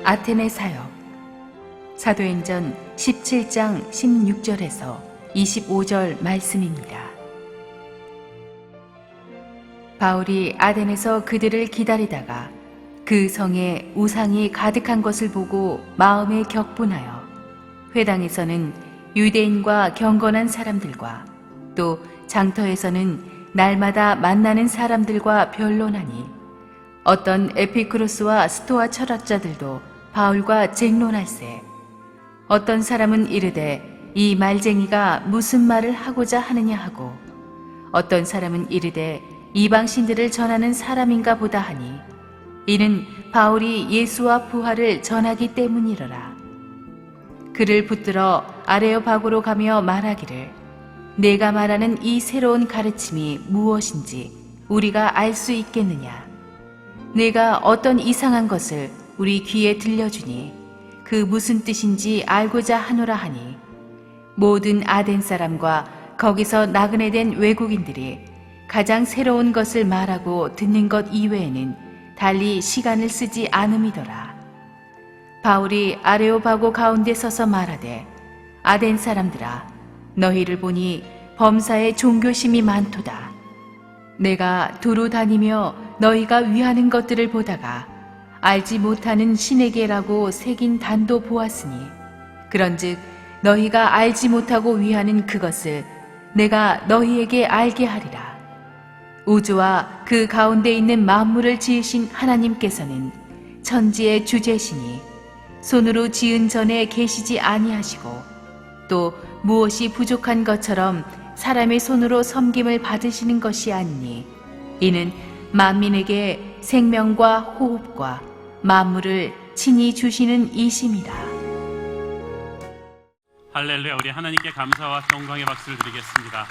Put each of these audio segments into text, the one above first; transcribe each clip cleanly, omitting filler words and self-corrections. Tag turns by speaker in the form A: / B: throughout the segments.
A: 아테네 사역. 사도행전 17장 16절에서 25절 말씀입니다. 바울이 아덴에서 그들을 기다리다가 그 성에 우상이 가득한 것을 보고 마음에 격분하여 회당에서는 유대인과 경건한 사람들과 또 장터에서는 날마다 만나는 사람들과 변론하니 어떤 에피쿠로스와 스토아 철학자들도 바울과 쟁론할세. 어떤 사람은 이르되 이 말쟁이가 무슨 말을 하고자 하느냐 하고, 어떤 사람은 이르되 이방신들을 전하는 사람인가 보다 하니 이는 바울이 예수와 부활을 전하기 때문이러라. 그를 붙들어 아레오바고로 가며 말하기를, 내가 말하는 이 새로운 가르침이 무엇인지 우리가 알 수 있겠느냐. 내가 어떤 이상한 것을 우리 귀에 들려주니 그 무슨 뜻인지 알고자 하노라 하니, 모든 아덴 사람과 거기서 나그네 된 외국인들이 가장 새로운 것을 말하고 듣는 것 이외에는 달리 시간을 쓰지 않음이더라. 바울이 아레오바고 가운데 서서 말하되, 아덴 사람들아, 너희를 보니 범사에 종교심이 많도다. 내가 두루 다니며 너희가 위하는 것들을 보다가 알지 못하는 신에게라고 새긴 단도 보았으니, 그런즉 너희가 알지 못하고 위하는 그것을 내가 너희에게 알게 하리라. 우주와 그 가운데 있는 만물을 지으신 하나님께서는 천지의 주제시니 손으로 지은 전에 계시지 아니하시고, 또 무엇이 부족한 것처럼 사람의 손으로 섬김을 받으시는 것이 아니니, 이는 만민에게 생명과 호흡과 만물을 친히 주시는 이심이라.
B: 할렐루야. 우리 하나님께 감사와 영광의 박수를 드리겠습니다.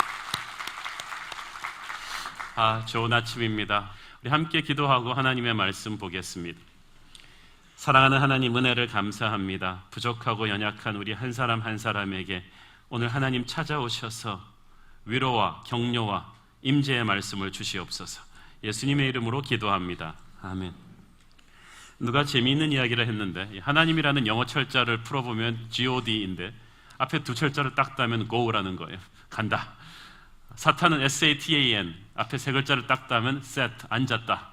B: 좋은 아침입니다. 우리 함께 기도하고 하나님의 말씀 보겠습니다. 사랑하는 하나님, 은혜를 감사합니다. 부족하고 연약한 우리 한 사람 한 사람에게 오늘 하나님 찾아오셔서 위로와 격려와 임재의 말씀을 주시옵소서. 예수님의 이름으로 기도합니다. 아멘. 누가 재미있는 이야기를 했는데, 하나님이라는 영어 철자를 풀어보면 God인데 앞에 두 철자를 딱 따면 go라는 거예요. 간다. 사탄은 SATAN, 앞에 세 글자를 딱 따면 sat, 앉았다.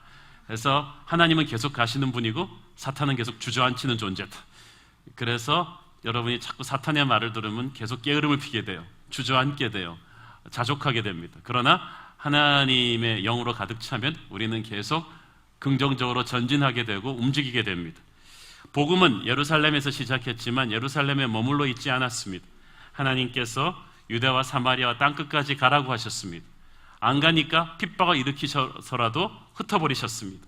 B: 그래서 하나님은 계속 가시는 분이고 사탄은 계속 주저앉히는 존재다. 그래서 여러분이 자꾸 사탄의 말을 들으면 계속 게으름을 피게 돼요. 주저앉게 돼요. 자족하게 됩니다. 그러나 하나님의 영으로 가득 차면 우리는 계속 긍정적으로 전진하게 되고 움직이게 됩니다. 복음은 예루살렘에서 시작했지만 예루살렘에 머물러 있지 않았습니다. 하나님께서 유대와 사마리아와 땅끝까지 가라고 하셨습니다. 안 가니까 핍박을 일으키셔서라도 흩어버리셨습니다.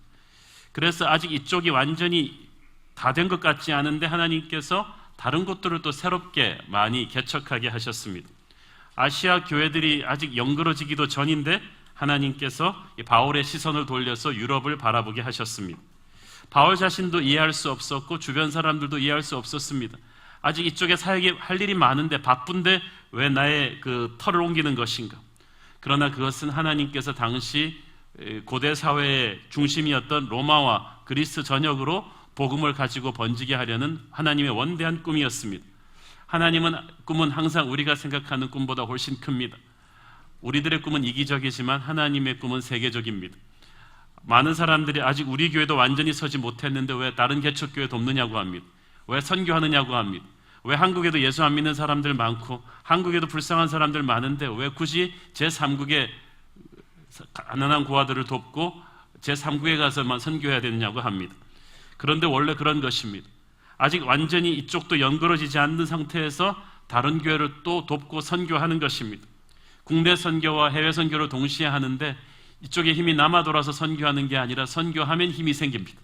B: 그래서 아직 이쪽이 완전히 다 된 것 같지 않은데 하나님께서 다른 곳들을 또 새롭게 많이 개척하게 하셨습니다. 아시아 교회들이 아직 영그러지기도 전인데 하나님께서 바울의 시선을 돌려서 유럽을 바라보게 하셨습니다. 바울 자신도 이해할 수 없었고 주변 사람들도 이해할 수 없었습니다. 아직 이쪽에 사역이 할 일이 많은데 바쁜데 왜 나의 그 털을 옮기는 것인가? 그러나 그것은 하나님께서 당시 고대 사회의 중심이었던 로마와 그리스 전역으로 복음을 가지고 번지게 하려는 하나님의 원대한 꿈이었습니다. 하나님은 꿈은 항상 우리가 생각하는 꿈보다 훨씬 큽니다. 우리들의 꿈은 이기적이지만 하나님의 꿈은 세계적입니다. 많은 사람들이 아직 우리 교회도 완전히 서지 못했는데 왜 다른 개척교회 돕느냐고 합니다. 왜 선교하느냐고 합니다. 왜 한국에도 예수 안 믿는 사람들 많고 한국에도 불쌍한 사람들 많은데 왜 굳이 제3국의 가난한 고아들을 돕고 제3국에 가서만 선교해야 되느냐고 합니다. 그런데 원래 그런 것입니다. 아직 완전히 이쪽도 연그러지지 않는 상태에서 다른 교회를 또 돕고 선교하는 것입니다. 국내 선교와 해외 선교를 동시에 하는데 이쪽에 힘이 남아 돌아서 선교하는 게 아니라 선교하면 힘이 생깁니다.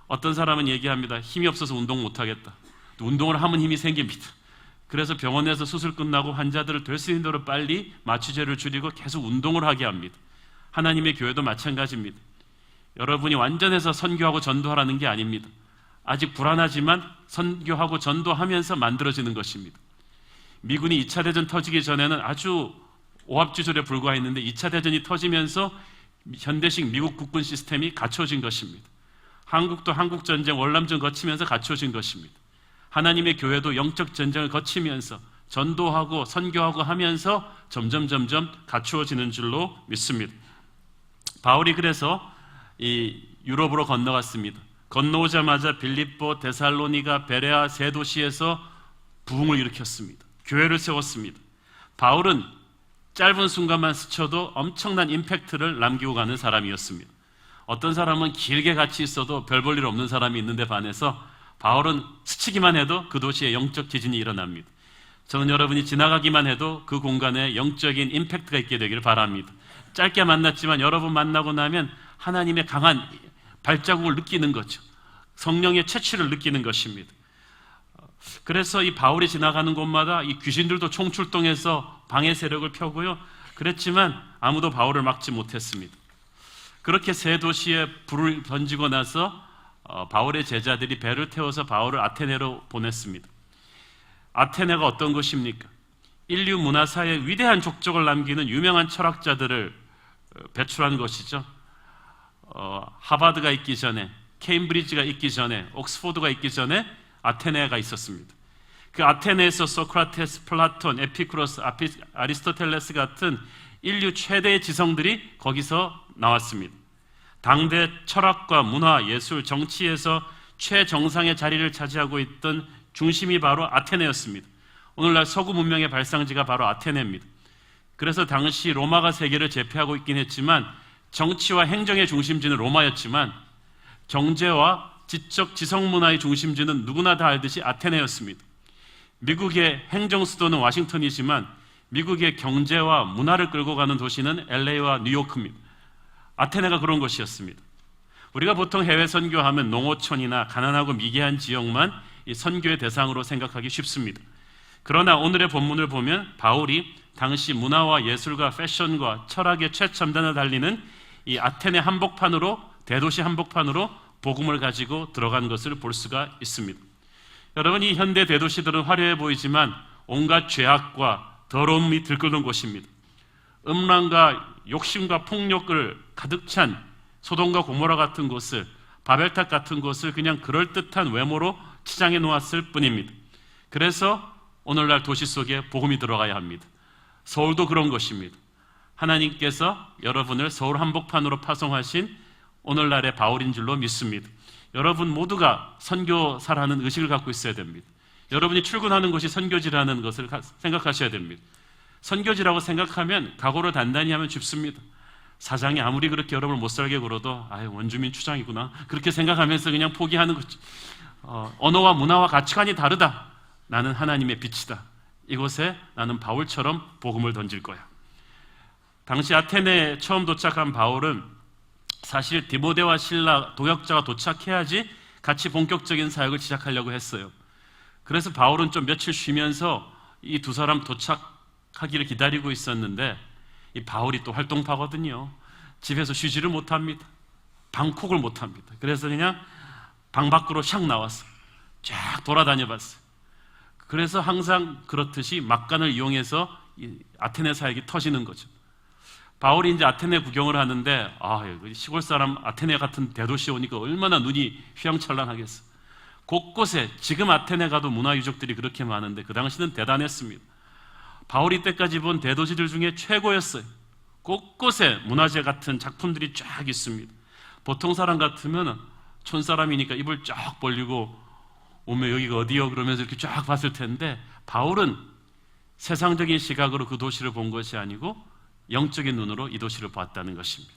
B: 어떤 사람은 얘기합니다. 힘이 없어서 운동 못하겠다. 운동을 하면 힘이 생깁니다. 그래서 병원에서 수술 끝나고 환자들을 될 수 있는 대로 빨리 마취제를 줄이고 계속 운동을 하게 합니다. 하나님의 교회도 마찬가지입니다. 여러분이 완전해서 선교하고 전도하라는 게 아닙니다. 아직 불안하지만 선교하고 전도하면서 만들어지는 것입니다. 미군이 2차 대전 터지기 전에는 아주 오합지졸에 불과했는데 2차 대전이 터지면서 현대식 미국 국군 시스템이 갖춰진 것입니다. 한국도 한국전쟁, 월남전 거치면서 갖춰진 것입니다. 하나님의 교회도 영적 전쟁을 거치면서 전도하고 선교하고 하면서 점점 갖추어지는 줄로 믿습니다. 바울이 그래서 이 유럽으로 건너갔습니다. 건너오자마자 빌립보, 데살로니가, 베레아 세 도시에서 부흥을 일으켰습니다. 교회를 세웠습니다. 바울은 짧은 순간만 스쳐도 엄청난 임팩트를 남기고 가는 사람이었습니다. 어떤 사람은 길게 같이 있어도 별 볼 일 없는 사람이 있는데 반해서 바울은 스치기만 해도 그 도시에 영적 지진이 일어납니다. 저는 여러분이 지나가기만 해도 그 공간에 영적인 임팩트가 있게 되기를 바랍니다. 짧게 만났지만 여러분 만나고 나면 하나님의 강한 발자국을 느끼는 거죠. 성령의 채취를 느끼는 것입니다. 그래서 이 바울이 지나가는 곳마다 이 귀신들도 총출동해서 방해 세력을 펴고요. 그랬지만 아무도 바울을 막지 못했습니다. 그렇게 세 도시에 불을 던지고 나서 바울의 제자들이 배를 태워서 바울을 아테네로 보냈습니다. 아테네가 어떤 곳입니까? 인류 문화사의 위대한 족적을 남기는 유명한 철학자들을 배출한 것이죠. 하버드가 있기 전에, 케임브리지가 있기 전에, 옥스포드가 있기 전에 아테네가 있었습니다. 그 아테네에서 소크라테스, 플라톤, 에피쿠로스, 아리스토텔레스 같은 인류 최대의 지성들이 거기서 나왔습니다. 당대 철학과 문화, 예술, 정치에서 최정상의 자리를 차지하고 있던 중심이 바로 아테네였습니다. 오늘날 서구 문명의 발상지가 바로 아테네입니다. 그래서 당시 로마가 세계를 제패하고 있긴 했지만 정치와 행정의 중심지는 로마였지만 경제와 지적 지성문화의 중심지는 누구나 다 알듯이 아테네였습니다. 미국의 행정 수도는 워싱턴이지만 미국의 경제와 문화를 끌고 가는 도시는 LA와 뉴요크입니다. 아테네가 그런 곳이었습니다. 우리가 보통 해외 선교하면 농어촌이나 가난하고 미개한 지역만 이 선교의 대상으로 생각하기 쉽습니다. 그러나 오늘의 본문을 보면 바울이 당시 문화와 예술과 패션과 철학의 최첨단을 달리는 이 아테네 한복판으로, 대도시 한복판으로 복음을 가지고 들어간 것을 볼 수가 있습니다. 여러분, 이 현대 대도시들은 화려해 보이지만 온갖 죄악과 더러움이 들끓는 곳입니다. 음란과 욕심과 폭력을 가득 찬 소돔과 고모라 같은 곳을, 바벨탑 같은 곳을 그냥 그럴듯한 외모로 치장해 놓았을 뿐입니다. 그래서 오늘날 도시 속에 복음이 들어가야 합니다. 서울도 그런 것입니다. 하나님께서 여러분을 서울 한복판으로 파송하신 오늘날의 바울인 줄로 믿습니다. 여러분 모두가 선교사라는 의식을 갖고 있어야 됩니다. 여러분이 출근하는 곳이 선교지라는 것을 생각하셔야 됩니다. 선교지라고 생각하면 각오를 단단히 하면 쉽습니다. 사장이 아무리 그렇게 여러분을 못 살게 굴어도 원주민 추장이구나 그렇게 생각하면서 그냥 포기하는 거죠. 언어와 문화와 가치관이 다르다. 나는 하나님의 빛이다. 이곳에 나는 바울처럼 복음을 던질 거야. 당시 아테네에 처음 도착한 바울은 사실 디모데와 실라 동역자가 도착해야지 같이 본격적인 사역을 시작하려고 했어요. 그래서 바울은 좀 며칠 쉬면서 이 두 사람 도착하기를 기다리고 있었는데 이 바울이 또 활동파거든요. 집에서 쉬지를 못합니다. 방콕을 못합니다. 그래서 그냥 방 밖으로 샥 나왔어. 쫙 돌아다녀 봤어요. 그래서 항상 그렇듯이 막간을 이용해서 이 아테네 사역이 터지는 거죠. 바울이 이제 아테네 구경을 하는데 시골 사람 아테네 같은 대도시에 오니까 얼마나 눈이 휘황찬란하겠어. 곳곳에 지금 아테네 가도 문화유적들이 그렇게 많은데 그 당시는 대단했습니다. 바울이 때까지 본 대도시들 중에 최고였어요. 곳곳에 문화재 같은 작품들이 쫙 있습니다. 보통 사람 같으면 촌사람이니까 입을 쫙 벌리고 오면 여기가 어디요? 그러면서 이렇게 쫙 봤을 텐데 바울은 세상적인 시각으로 그 도시를 본 것이 아니고 영적인 눈으로 이 도시를 봤다는 것입니다.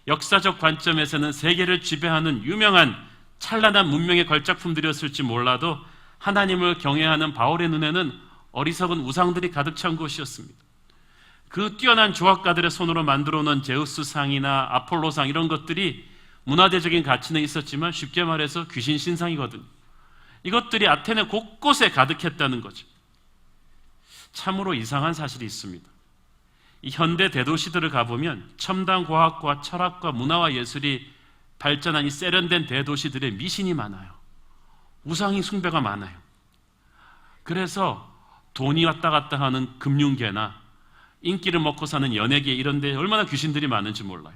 B: 역사적 관점에서는 세계를 지배하는 유명한 찬란한 문명의 걸작품들이었을지 몰라도 하나님을 경외하는 바울의 눈에는 어리석은 우상들이 가득 찬 곳이었습니다. 그 뛰어난 조각가들의 손으로 만들어 놓은 제우스상이나 아폴로상 이런 것들이 문화대적인 가치는 있었지만 쉽게 말해서 귀신 신상이거든요. 이것들이 아테네 곳곳에 가득했다는 거죠. 참으로 이상한 사실이 있습니다. 이 현대 대도시들을 가보면 첨단 과학과 철학과 문화와 예술이 발전한 이 세련된 대도시들의 미신이 많아요. 우상이 숭배가 많아요. 그래서 돈이 왔다 갔다 하는 금융계나 인기를 먹고 사는 연예계 이런 데 얼마나 귀신들이 많은지 몰라요.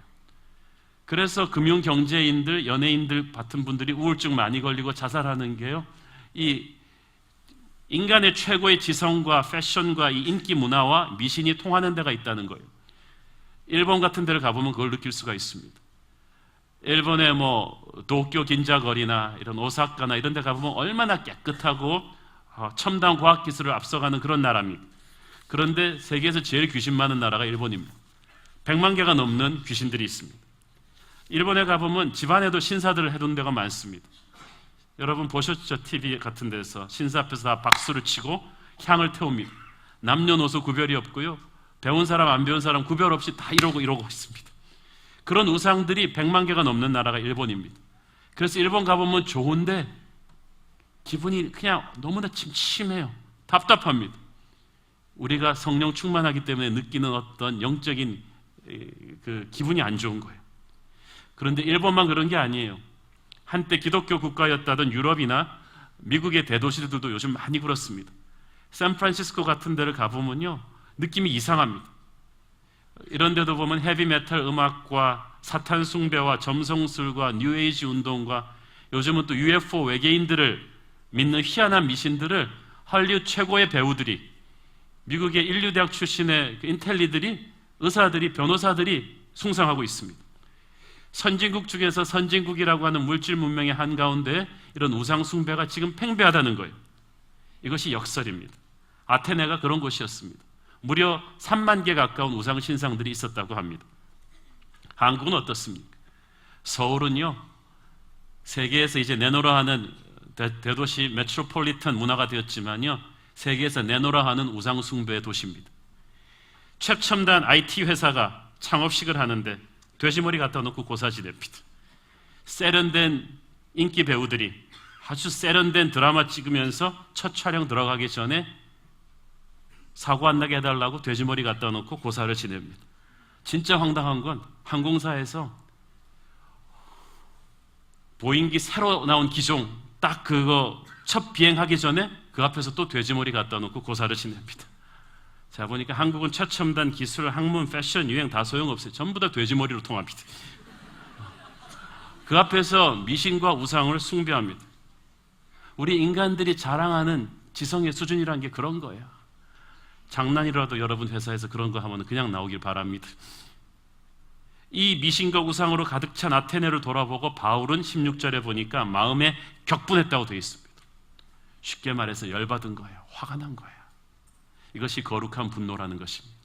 B: 그래서 금융경제인들, 연예인들 같은 분들이 우울증 많이 걸리고 자살하는 게요, 이 인간의 최고의 지성과 패션과 이 인기 문화와 미신이 통하는 데가 있다는 거예요. 일본 같은 데를 가보면 그걸 느낄 수가 있습니다. 일본의 도쿄 긴자거리나 이런 오사카나 이런 데 가보면 얼마나 깨끗하고 첨단 과학기술을 앞서가는 그런 나라입니다. 그런데 세계에서 제일 귀신 많은 나라가 일본입니다. 100만 개가 넘는 귀신들이 있습니다. 일본에 가보면 집안에도 신사들을 해둔 데가 많습니다. 여러분 보셨죠? TV 같은 데서 신사 앞에서 다 박수를 치고 향을 태웁니다. 남녀노소 구별이 없고요, 배운 사람 안 배운 사람 구별 없이 다 이러고 있습니다. 그런 우상들이 100만 개가 넘는 나라가 일본입니다. 그래서 일본 가보면 좋은데 기분이 그냥 너무나 침침해요. 답답합니다. 우리가 성령 충만하기 때문에 느끼는 어떤 영적인 그 기분이 안 좋은 거예요. 그런데 일본만 그런 게 아니에요. 한때 기독교 국가였다던 유럽이나 미국의 대도시들도 요즘 많이 그렇습니다. 샌프란시스코 같은 데를 가보면요, 느낌이 이상합니다. 이런 데도 보면 헤비메탈 음악과 사탄 숭배와 점성술과 뉴에이지 운동과 요즘은 또 UFO 외계인들을 믿는 희한한 미신들을 할리우드 최고의 배우들이, 미국의 인류대학 출신의 인텔리들이, 의사들이, 변호사들이 숭상하고 있습니다. 선진국 중에서 선진국이라고 하는 물질 문명의 한가운데 이런 우상 숭배가 지금 팽배하다는 거예요. 이것이 역설입니다. 아테네가 그런 곳이었습니다. 무려 3만 개 가까운 우상 신상들이 있었다고 합니다. 한국은 어떻습니까? 서울은요, 세계에서 이제 내노라 하는 대도시 메트로폴리탄 문화가 되었지만요, 세계에서 내노라 하는 우상 숭배의 도시입니다. 최첨단 IT 회사가 창업식을 하는데 돼지머리 갖다 놓고 고사지냅니다. 세련된 인기 배우들이 아주 세련된 드라마 찍으면서 첫 촬영 들어가기 전에 사고 안 나게 해달라고 돼지머리 갖다 놓고 고사를 지냅니다. 진짜 황당한 건 항공사에서 보잉기 새로 나온 기종 딱 그거 첫 비행하기 전에 그 앞에서 또 돼지머리 갖다 놓고 고사를 지냅니다. 자, 보니까 한국은 최첨단 기술, 학문, 패션, 유행 다 소용없어요. 전부 다 돼지머리로 통합니다. 그 앞에서 미신과 우상을 숭배합니다. 우리 인간들이 자랑하는 지성의 수준이라는 게 그런 거예요. 장난이라도 여러분 회사에서 그런 거 하면 그냥 나오길 바랍니다. 이 미신과 우상으로 가득 찬 아테네를 돌아보고 바울은 16절에 보니까 마음에 격분했다고 되어 있습니다. 쉽게 말해서 열받은 거예요. 화가 난 거예요. 이것이 거룩한 분노라는 것입니다.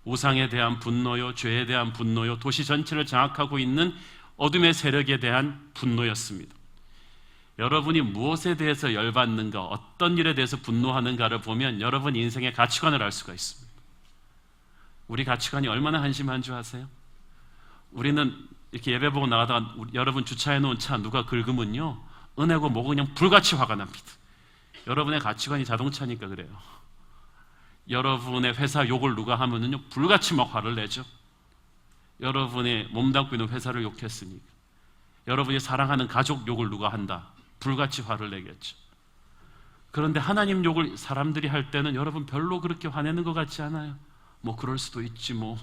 B: 우상에 대한 분노요, 죄에 대한 분노요, 도시 전체를 장악하고 있는 어둠의 세력에 대한 분노였습니다. 여러분이 무엇에 대해서 열받는가, 어떤 일에 대해서 분노하는가를 보면 여러분 인생의 가치관을 알 수가 있습니다. 우리 가치관이 얼마나 한심한 줄 아세요? 우리는 이렇게 예배 보고 나가다가 여러분 주차해 놓은 차 누가 긁으면요, 은혜고 뭐고 그냥 불같이 화가 납니다. 여러분의 가치관이 자동차니까 그래요. 여러분의 회사 욕을 누가 하면은요, 불같이 막 화를 내죠. 여러분이 몸담고 있는 회사를 욕했으니까. 여러분이 사랑하는 가족 욕을 누가 한다, 불같이 화를 내겠죠. 그런데 하나님 욕을 사람들이 할 때는 여러분 별로 그렇게 화내는 것 같지 않아요? 뭐 그럴 수도 있지 뭐.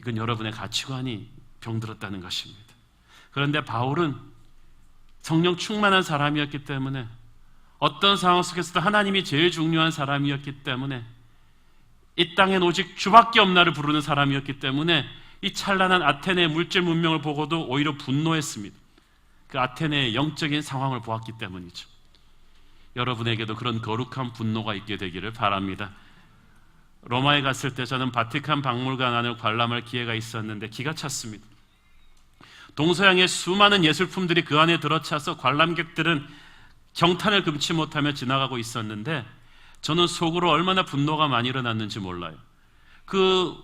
B: 이건 여러분의 가치관이 병들었다는 것입니다. 그런데 바울은 성령 충만한 사람이었기 때문에, 어떤 상황 속에서도 하나님이 제일 중요한 사람이었기 때문에, 이 땅엔 오직 주밖에 없나를 부르는 사람이었기 때문에 이 찬란한 아테네의 물질 문명을 보고도 오히려 분노했습니다. 그 아테네의 영적인 상황을 보았기 때문이죠. 여러분에게도 그런 거룩한 분노가 있게 되기를 바랍니다. 로마에 갔을 때 저는 바티칸 박물관 안을 관람할 기회가 있었는데 기가 찼습니다. 동서양의 수많은 예술품들이 그 안에 들어차서 관람객들은 경탄을 금치 못하며 지나가고 있었는데 저는 속으로 얼마나 분노가 많이 일어났는지 몰라요. 그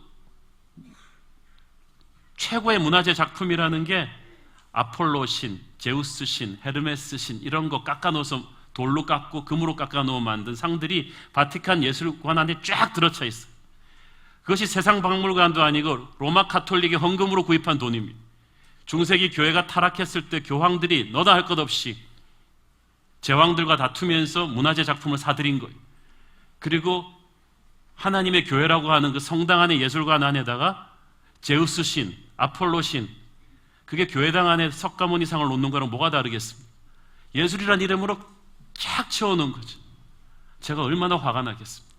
B: 최고의 문화재 작품이라는 게 아폴로 신, 제우스 신, 헤르메스 신 이런 거 깎아놓아서 돌로 깎고 금으로 깎아놓아 만든 상들이 바티칸 예술관 안에 쫙 들어차 있어요. 그것이 세상 박물관도 아니고 로마 가톨릭의 헌금으로 구입한 돈입니다. 중세기 교회가 타락했을 때 교황들이 너다 할 것 없이 제왕들과 다투면서 문화재 작품을 사들인 거예요. 그리고 하나님의 교회라고 하는 그 성당 안의 예술관 안에다가 제우스 신, 아폴로신, 그게 교회당 안에 석가모니 이상을 놓는 거랑 뭐가 다르겠습니까? 예술이란 이름으로 쫙 채워놓은 거죠. 제가 얼마나 화가 나겠습니까?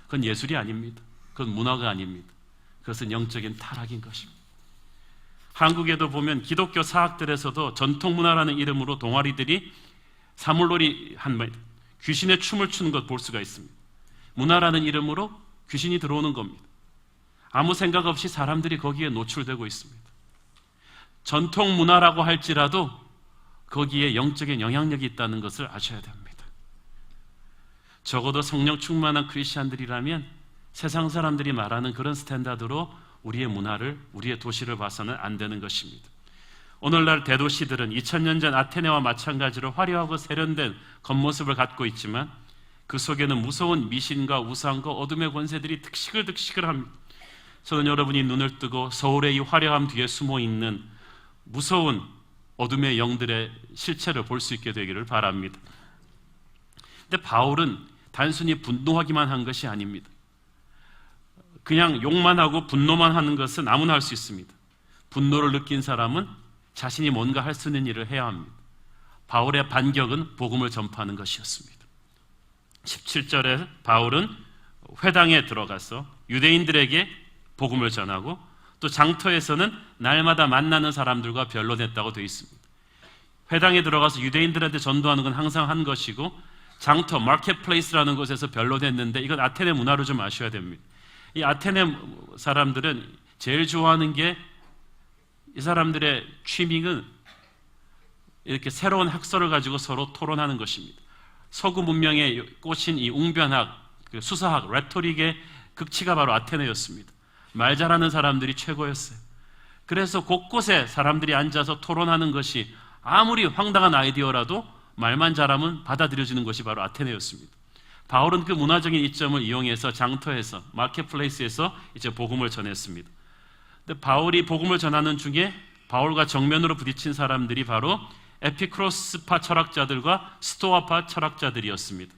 B: 그건 예술이 아닙니다. 그건 문화가 아닙니다. 그것은 영적인 타락인 것입니다. 한국에도 보면 기독교 사학들에서도 전통문화라는 이름으로 동아리들이 사물놀이 귀신의 춤을 추는 것 볼 수가 있습니다. 문화라는 이름으로 귀신이 들어오는 겁니다. 아무 생각 없이 사람들이 거기에 노출되고 있습니다. 전통 문화라고 할지라도 거기에 영적인 영향력이 있다는 것을 아셔야 됩니다. 적어도 성령 충만한 크리스찬들이라면 세상 사람들이 말하는 그런 스탠다드로 우리의 문화를, 우리의 도시를 봐서는 안 되는 것입니다. 오늘날 대도시들은 2000년 전 아테네와 마찬가지로 화려하고 세련된 겉모습을 갖고 있지만 그 속에는 무서운 미신과 우상과 어둠의 권세들이 득식을 합니다. 저는 여러분이 눈을 뜨고 서울의 이 화려함 뒤에 숨어있는 무서운 어둠의 영들의 실체를 볼 수 있게 되기를 바랍니다. 근데 바울은 단순히 분노하기만 한 것이 아닙니다. 그냥 욕만 하고 분노만 하는 것은 아무나 할 수 있습니다. 분노를 느낀 사람은 자신이 뭔가 할 수 있는 일을 해야 합니다. 바울의 반격은 복음을 전파하는 것이었습니다. 17절에 바울은 회당에 들어가서 유대인들에게 복음을 전하고 또 장터에서는 날마다 만나는 사람들과 변론했다고 되어 있습니다. 회당에 들어가서 유대인들한테 전도하는 건 항상 한 것이고 장터, 마켓플레이스라는 곳에서 변론했는데 이건 아테네 문화로 좀 아셔야 됩니다. 이 아테네 사람들은 제일 좋아하는 게 이 사람들의 취미는 이렇게 새로운 학설을 가지고 서로 토론하는 것입니다. 서구 문명에 꽂힌 이 웅변학, 수사학, 레토릭의 극치가 바로 아테네였습니다. 말 잘하는 사람들이 최고였어요. 그래서 곳곳에 사람들이 앉아서 토론하는 것이 아무리 황당한 아이디어라도 말만 잘하면 받아들여지는 것이 바로 아테네였습니다. 바울은 그 문화적인 이점을 이용해서 장터에서, 마켓플레이스에서 이제 복음을 전했습니다. 근데 바울이 복음을 전하는 중에 바울과 정면으로 부딪힌 사람들이 바로 에피크로스파 철학자들과 스토아파 철학자들이었습니다.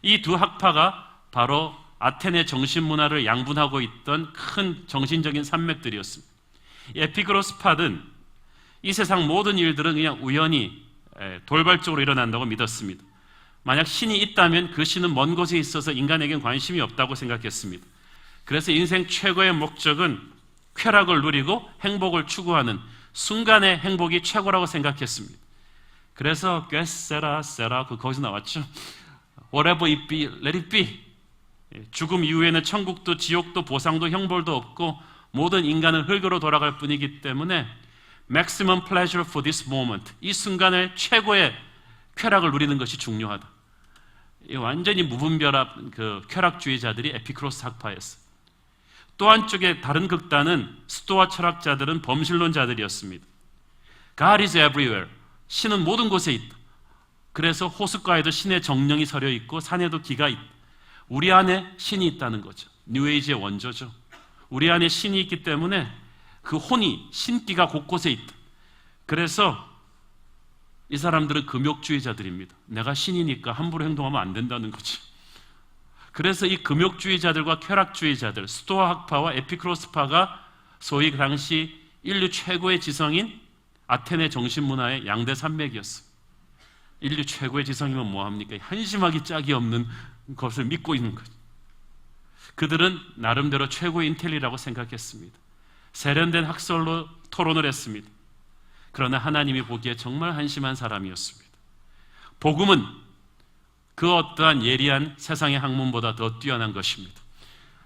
B: 이 두 학파가 바로 아테네 정신문화를 양분하고 있던 큰 정신적인 산맥들이었습니다. 에피크로스파는 이 세상 모든 일들은 그냥 우연히 돌발적으로 일어난다고 믿었습니다. 만약 신이 있다면 그 신은 먼 곳에 있어서 인간에겐 관심이 없다고 생각했습니다. 그래서 인생 최고의 목적은 쾌락을 누리고 행복을 추구하는 순간의 행복이 최고라고 생각했습니다. 그래서 꿰세라 세라 거기서 나왔죠. Whatever it be, let it be. 죽음 이후에는 천국도 지옥도 보상도 형벌도 없고 모든 인간은 흙으로 돌아갈 뿐이기 때문에 maximum pleasure for this moment. 이 순간을 최고의 쾌락을 누리는 것이 중요하다. 완전히 무분별한 그 쾌락주의자들이 에피크로스 학파였어요. 또 한쪽에 다른 극단은 스토아 철학자들은 범신론자들이었습니다. God is everywhere. 신은 모든 곳에 있다. 그래서 호숫가에도 신의 정령이 서려 있고 산에도 기가 있다. 우리 안에 신이 있다는 거죠. 뉴에이지의 원조죠. 우리 안에 신이 있기 때문에 그 혼이, 신기가 곳곳에 있다. 그래서 이 사람들은 금욕주의자들입니다. 내가 신이니까 함부로 행동하면 안 된다는 거죠. 그래서 이 금욕주의자들과 쾌락주의자들, 스토아 학파와 에피크로스파가 소위 그 당시 인류 최고의 지성인 아테네 정신문화의 양대 산맥이었어요. 인류 최고의 지성이면 뭐합니까? 한심하기 짝이 없는 것을 믿고 있는 거죠. 그들은 나름대로 최고의 인텔리라고 생각했습니다. 세련된 학설로 토론을 했습니다. 그러나 하나님이 보기에 정말 한심한 사람이었습니다. 복음은 그 어떠한 예리한 세상의 학문보다 더 뛰어난 것입니다.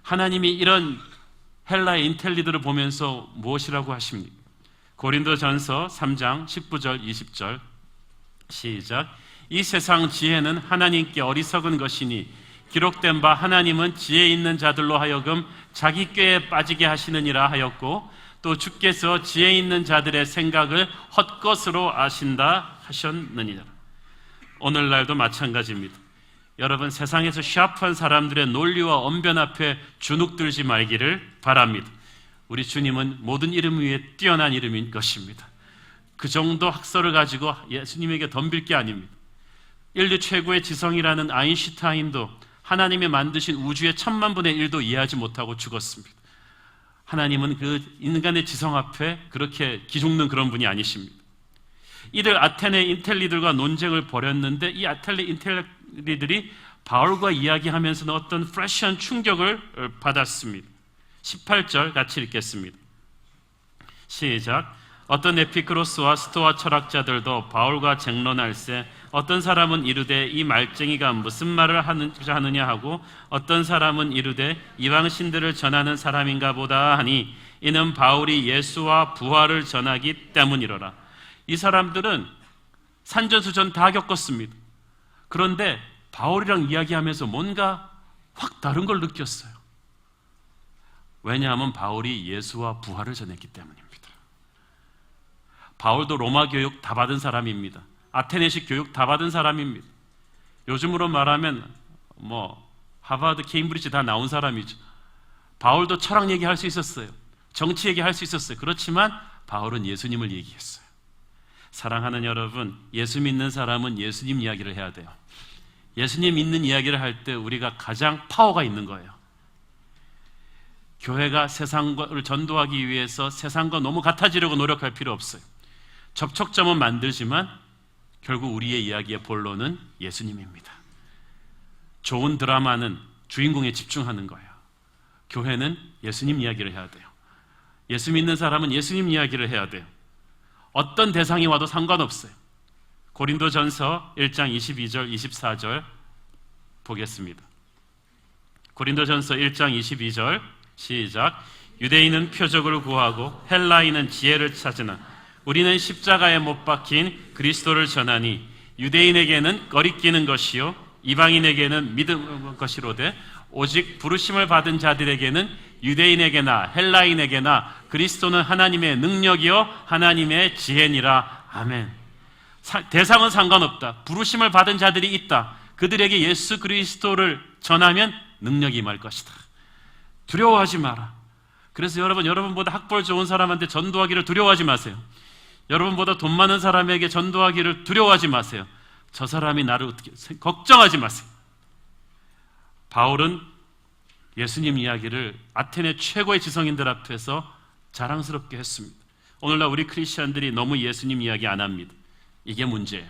B: 하나님이 이런 헬라의 인텔리들을 보면서 무엇이라고 하십니까? 고린도전서 3장 19절 20절 시작. 이 세상 지혜는 하나님께 어리석은 것이니 기록된 바 하나님은 지혜 있는 자들로 하여금 자기 꾀에 빠지게 하시느니라 하였고 또 주께서 지혜 있는 자들의 생각을 헛것으로 아신다 하셨느니라. 오늘날도 마찬가지입니다. 여러분, 세상에서 샤프한 사람들의 논리와 언변 앞에 주눅들지 말기를 바랍니다. 우리 주님은 모든 이름 위에 뛰어난 이름인 것입니다. 그 정도 학설을 가지고 예수님에게 덤빌 게 아닙니다. 인류 최고의 지성이라는 아인슈타인도 하나님이 만드신 우주의 1000만 분의 1도 이해하지 못하고 죽었습니다. 하나님은 그 인간의 지성 앞에 그렇게 기죽는 그런 분이 아니십니다. 이들 아테네 인텔리들과 논쟁을 벌였는데 이 아테네 인텔리들이 바울과 이야기하면서는 어떤 프레시한 충격을 받았습니다. 18절 같이 읽겠습니다. 시작. 어떤 에피크로스와 스토아 철학자들도 바울과 쟁론할세 어떤 사람은 이르되 이 말쟁이가 무슨 말을 하느냐 하고 어떤 사람은 이르되 이방 신들을 전하는 사람인가 보다 하니 이는 바울이 예수와 부활을 전하기 때문이로라. 이 사람들은 산전수전 다 겪었습니다. 그런데 바울이랑 이야기하면서 뭔가 확 다른 걸 느꼈어요. 왜냐하면 바울이 예수와 부활을 전했기 때문입니다. 바울도 로마 교육 다 받은 사람입니다. 아테네식 교육 다 받은 사람입니다. 요즘으로 말하면 하버드, 케임브리지 다 나온 사람이죠. 바울도 철학 얘기할 수 있었어요. 정치 얘기할 수 있었어요. 그렇지만 바울은 예수님을 얘기했어요. 사랑하는 여러분, 예수 믿는 사람은 예수님 이야기를 해야 돼요. 예수님 믿는 이야기를 할 때 우리가 가장 파워가 있는 거예요. 교회가 세상을 전도하기 위해서 세상과 너무 같아지려고 노력할 필요 없어요. 접촉점은 만들지만 결국 우리의 이야기의 본론은 예수님입니다. 좋은 드라마는 주인공에 집중하는 거예요. 교회는 예수님 이야기를 해야 돼요. 예수 믿는 사람은 예수님 이야기를 해야 돼요. 어떤 대상이 와도 상관없어요. 고린도전서 1장 22절 24절 보겠습니다. 고린도전서 1장 22절 시작. 유대인은 표적을 구하고 헬라인은 지혜를 찾으나 우리는 십자가에 못 박힌 그리스도를 전하니 유대인에게는 거리끼는 것이요 이방인에게는 믿음 것이로되 오직 부르심을 받은 자들에게는 유대인에게나 헬라인에게나 그리스도는 하나님의 능력이요 하나님의 지혜니라. 아멘. 대상은 상관없다. 부르심을 받은 자들이 있다. 그들에게 예수 그리스도를 전하면 능력이 임할 것이다. 두려워하지 마라. 그래서 여러분보다 학벌 좋은 사람한테 전도하기를 두려워하지 마세요. 여러분보다 돈 많은 사람에게 전도하기를 두려워하지 마세요. 저 사람이 나를 어떻게 걱정하지 마세요. 바울은 예수님 이야기를 아테네 최고의 지성인들 앞에서 자랑스럽게 했습니다. 오늘날 우리 크리스천들이 너무 예수님 이야기 안 합니다. 이게 문제예요.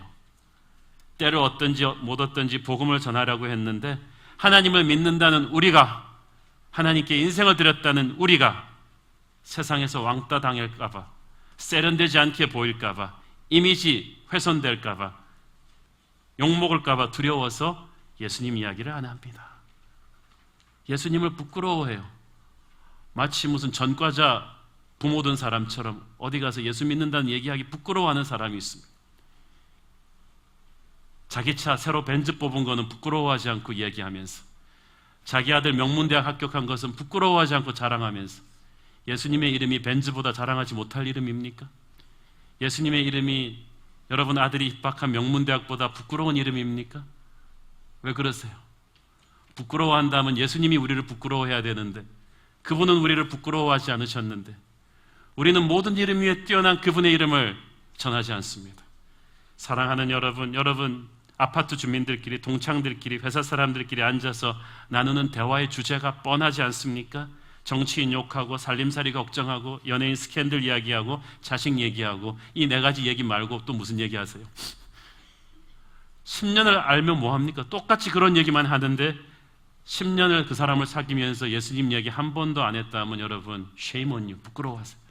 B: 때를 얻든지 못 얻든지 복음을 전하려고 했는데 하나님을 믿는다는 우리가, 하나님께 인생을 드렸다는 우리가 세상에서 왕따 당할까 봐, 세련되지 않게 보일까 봐, 이미지 훼손될까 봐, 욕먹을까 봐 두려워서 예수님 이야기를 안 합니다. 예수님을 부끄러워해요. 마치 무슨 전과자 부모 든 사람처럼 어디 가서 예수 믿는다는 얘기하기 부끄러워하는 사람이 있습니다. 자기 차 새로 벤츠 뽑은 거는 부끄러워하지 않고 얘기하면서, 자기 아들 명문대학 합격한 것은 부끄러워하지 않고 자랑하면서, 예수님의 이름이 벤츠보다 자랑하지 못할 이름입니까? 예수님의 이름이 여러분 아들이 입학한 명문대학보다 부끄러운 이름입니까? 왜 그러세요? 부끄러워한다면 예수님이 우리를 부끄러워해야 되는데 그분은 우리를 부끄러워하지 않으셨는데 우리는 모든 이름 위에 뛰어난 그분의 이름을 전하지 않습니다. 사랑하는 여러분 아파트 주민들끼리, 동창들끼리, 회사 사람들끼리 앉아서 나누는 대화의 주제가 뻔하지 않습니까? 정치인 욕하고 살림살이 걱정하고 연예인 스캔들 이야기하고 자식 얘기하고 이 네 가지 얘기 말고 또 무슨 얘기 하세요? 10년을 알면 뭐합니까? 똑같이 그런 얘기만 하는데 10년을 그 사람을 사귀면서 예수님 이야기 한 번도 안 했다면 여러분 shame on you, 부끄러워하세요.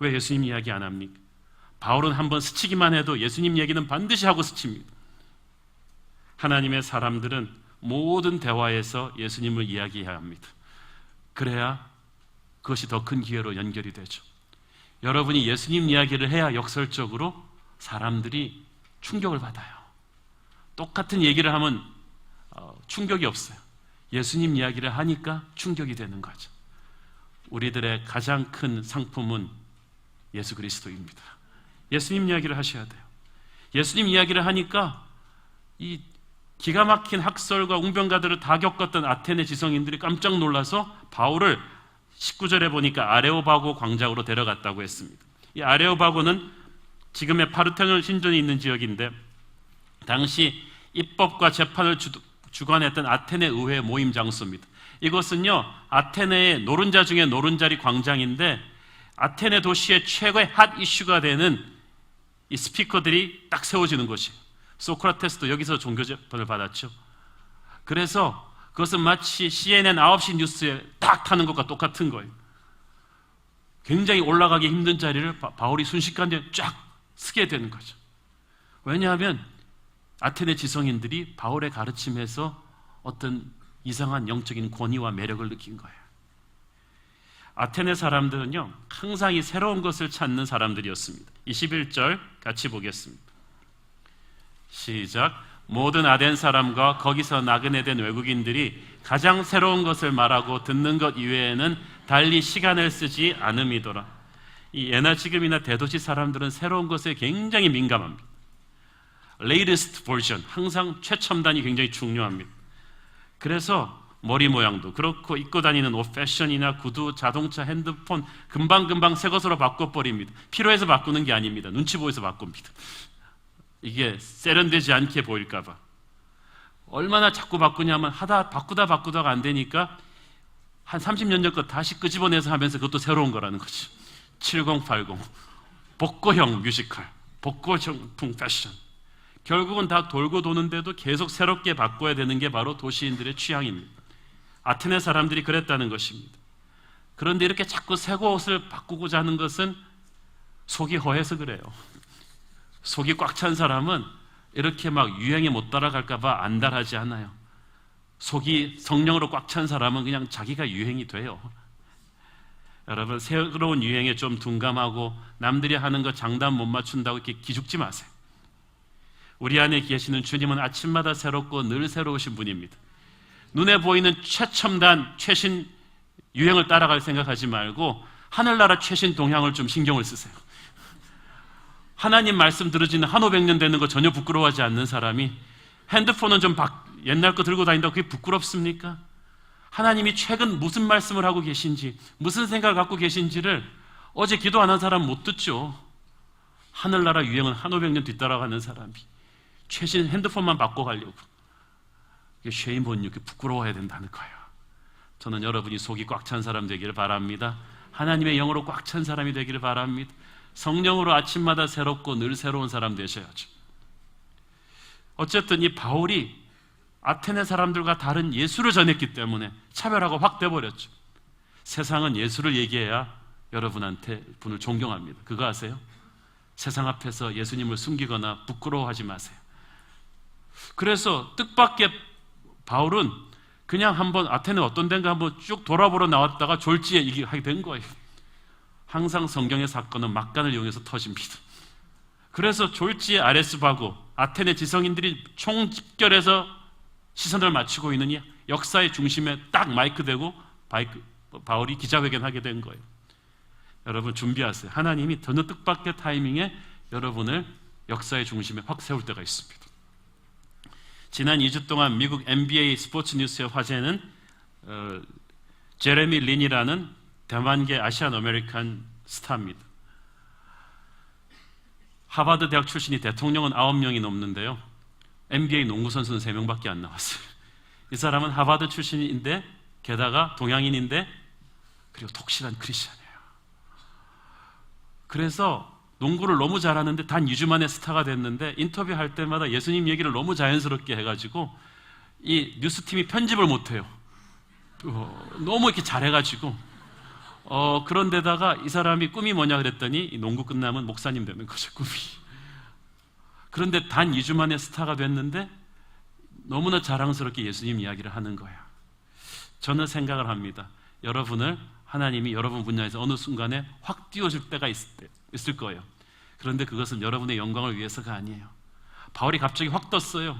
B: 왜 예수님 이야기 안 합니까? 바울은 한번 스치기만 해도 예수님 얘기는 반드시 하고 스칩니다. 하나님의 사람들은 모든 대화에서 예수님을 이야기해야 합니다. 그래야 그것이 더 큰 기회로 연결이 되죠. 여러분이 예수님 이야기를 해야 역설적으로 사람들이 충격을 받아요. 똑같은 얘기를 하면 충격이 없어요. 예수님 이야기를 하니까 충격이 되는 거죠. 우리들의 가장 큰 상품은 예수 그리스도입니다. 예수님 이야기를 하셔야 돼요. 예수님 이야기를 하니까 이 기가 막힌 학설과 웅변가들을 다 겪었던 아테네 지성인들이 깜짝 놀라서 바울을 19절에 보니까 아레오바고 광장으로 데려갔다고 했습니다. 이 아레오바고는 지금의 파르테논 신전이 있는 지역인데 당시 입법과 재판을 주관했던 아테네 의회 모임 장소입니다. 이곳은요, 아테네의 노른자 중에 노른자리 광장인데 아테네 도시의 최고의 핫 이슈가 되는 이 스피커들이 딱 세워지는 곳이에요. 소크라테스도 여기서 종교 재판을 받았죠. 그래서 그것은 마치 CNN 9시 뉴스에 딱 타는 것과 똑같은 거예요. 굉장히 올라가기 힘든 자리를 바울이 순식간에 쫙 쓰게 되는 거죠. 왜냐하면 아테네 지성인들이 바울의 가르침에서 어떤 이상한 영적인 권위와 매력을 느낀 거예요. 아테네 사람들은요, 항상 이 새로운 것을 찾는 사람들이었습니다. 21절 같이 보겠습니다. 시작. 모든 아덴 사람과 거기서 나그네된 외국인들이 가장 새로운 것을 말하고 듣는 것 이외에는 달리 시간을 쓰지 않음이더라. 이 예나 지금이나 대도시 사람들은 새로운 것에 굉장히 민감합니다. latest version, 항상 최첨단이 굉장히 중요합니다. 그래서 머리 모양도 그렇고 입고 다니는 옷, 패션이나 구두, 자동차, 핸드폰 금방금방 새 것으로 바꿔버립니다. 필요해서 바꾸는 게 아닙니다. 눈치 보여서 바꿉니다. 이게 세련되지 않게 보일까 봐. 얼마나 자꾸 바꾸냐면 바꾸다가 안 되니까 한 30년 전 거 다시 끄집어내서 하면서 그것도 새로운 거라는 거지. 7080 복고형 뮤지컬, 복고형풍 패션. 결국은 다 돌고 도는데도 계속 새롭게 바꿔야 되는 게 바로 도시인들의 취향입니다. 아테네 사람들이 그랬다는 것입니다. 그런데 이렇게 자꾸 새 옷을 바꾸고자 하는 것은 속이 허해서 그래요. 속이 꽉 찬 사람은 이렇게 막 유행에 못 따라갈까 봐 안달하지 않아요. 속이 성령으로 꽉 찬 사람은 그냥 자기가 유행이 돼요. 여러분, 새로운 유행에 좀 둔감하고 남들이 하는 거 장단 못 맞춘다고 이렇게 기죽지 마세요. 우리 안에 계시는 주님은 아침마다 새롭고 늘 새로우신 분입니다. 눈에 보이는 최첨단, 최신 유행을 따라갈 생각하지 말고 하늘나라 최신 동향을 좀 신경을 쓰세요. 하나님 말씀 들으지는 한 500년 되는 거 전혀 부끄러워하지 않는 사람이 핸드폰은 좀 옛날 거 들고 다닌다고 그게 부끄럽습니까? 하나님이 최근 무슨 말씀을 하고 계신지, 무슨 생각을 갖고 계신지를 어제 기도 안 한 사람 못 듣죠. 하늘나라 유행은 한 500년 뒤따라가는 사람이 최신 핸드폰만 바꿔가려고. 쉐임은 이렇게 부끄러워해야 된다는 거예요. 저는 여러분이 속이 꽉 찬 사람 되기를 바랍니다. 하나님의 영으로 꽉 찬 사람이 되기를 바랍니다. 성령으로 아침마다 새롭고 늘 새로운 사람 되셔야죠. 어쨌든 이 바울이 아테네 사람들과 다른 예수를 전했기 때문에 차별화가 확 돼버렸죠. 세상은 예수를 얘기해야 여러분한테 분을 존경합니다. 그거 아세요? 세상 앞에서 예수님을 숨기거나 부끄러워하지 마세요. 그래서 뜻밖의 바울은 그냥 한번 아테네 어떤 데인가 한번 쭉 돌아보러 나왔다가 졸지에 이게 하게 된 거예요. 항상 성경의 사건은 막간을 이용해서 터집니다. 그래서 졸지에 아레스바고 아테네 지성인들이 총집결해서 시선을 맞추고 있는 이 역사의 중심에 딱 마이크 대고 바울이 기자회견하게 된 거예요. 여러분 준비하세요. 하나님이 전혀 뜻밖의 타이밍에 여러분을 역사의 중심에 확 세울 때가 있습니다. 지난 2주 동안 미국 NBA 스포츠 뉴스의 화제는 제레미 린이라는 대만계 아시안 아메리칸 스타입니다. 하버드 대학 출신이 대통령은 9명이 넘는데요. NBA 농구 선수는 3명밖에 안 나왔어요. 이 사람은 하버드 출신인데 게다가 동양인인데 그리고 독실한 크리스찬이에요. 그래서 농구를 너무 잘하는데 단 2주 만에 스타가 됐는데 인터뷰할 때마다 예수님 얘기를 너무 자연스럽게 해가지고 이 뉴스팀이 편집을 못해요. 너무 이렇게 잘해가지고 그런데다가 이 사람이 꿈이 뭐냐 그랬더니 이 농구 끝나면 목사님 되는 거죠, 꿈이. 그런데 단 2주 만에 스타가 됐는데 너무나 자랑스럽게 예수님 이야기를 하는 거예요. 저는 생각을 합니다. 여러분을 하나님이 여러분 분야에서 어느 순간에 확 띄워줄 때가 있을 거예요. 그런데 그것은 여러분의 영광을 위해서가 아니에요. 바울이 갑자기 확 떴어요.